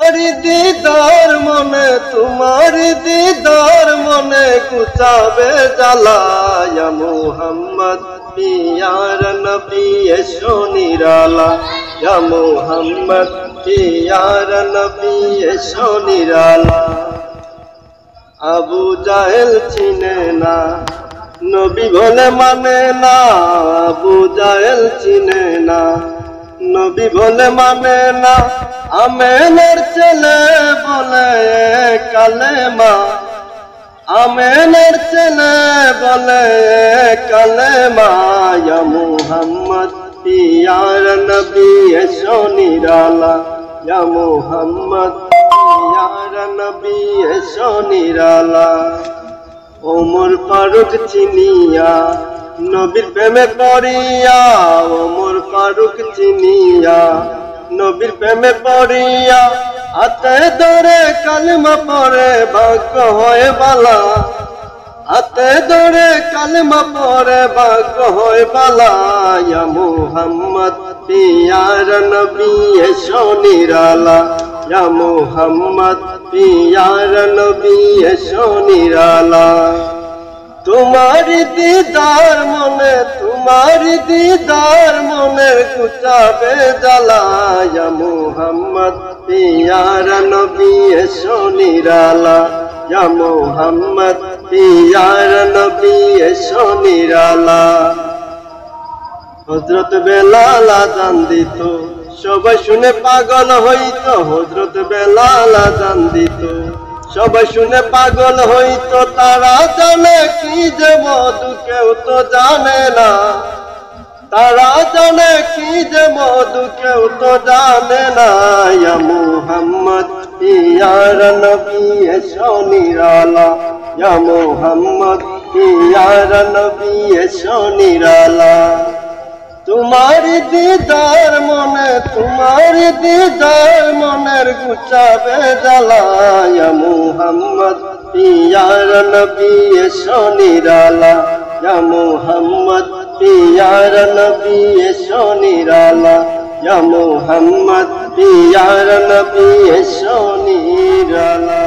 তোমার দিদার মনে, তোমার দিদার মনে গুচাবে জ্বালা। ইয়া মুহাম্মদ পিয়ার নবী এসো নিরালা। ইয়া মুহাম্মদ পিয়ার নবী এসো নিরালা। আবু জাহেল চিনে না, নবী বলে মানে না। আবু জাহেল চিনে না, নবী বলে মানে না। আমেনের ছেলে বলে কালেমা, আমেনের ছেলে বলে কালেমা। ইয়া মুহাম্মদ পিয়ার নবী এসো নিরালা। ইয়া মুহাম্মদ পিয়ার নবী এসো নিরালা। ওমর ফারুক চিনিয়া, নবীর প্রেমে পড়িয়া। ওমর ফারুক চিনিয়া, নবীর প্রেমে পড়িয়া। হাতে ধরে কালেমা পড়ে ভাগ্য হয় বালা। হাতে ধরে কালেমা পড়ে ভাগ্য হয় বালা। ইয়া মুহাম্মদ পিয়ার নবী এসো নিরালা। ইয়া মুহাম্মদ পিয়ার নবী এসো নিরালা। তোমার দিদার মনে, তোমার দিদার মনে গুচাবে জ্বালা। ইয়া মুহাম্মদ পিয়ার নবী এসো নিরালা। ইয়া মুহাম্মদ পিয়ার নবী এসো নিরালা। হযরত বেলাল আযান দিত, সবাই শুনে পাগল হইত। হযরত বেলাল আযান দিত, সবাই শুনে পাগল হইত। তারা জানে কি যে মধু, কেউ তো জানে না। তারা জানে কি যে মধু, কেউ তো জানে না। ইয়া মুহাম্মদ পিয়ার নবী এসো নিরালা। ইয়া মুহাম্মদ পিয়ার নবী এসো নিরালা। তোমার দিদার মনে, তোমার দিদার মনের গুচাবে জ্বালা। ইয়া মুহাম্মদ পিয়ার নবী এসো নিরালা। ইয়া মুহাম্মদ পিয়ার নবী এসো নিরালা। ইয়া মুহাম্মদ পিয়ার নবী এসো নিরালা।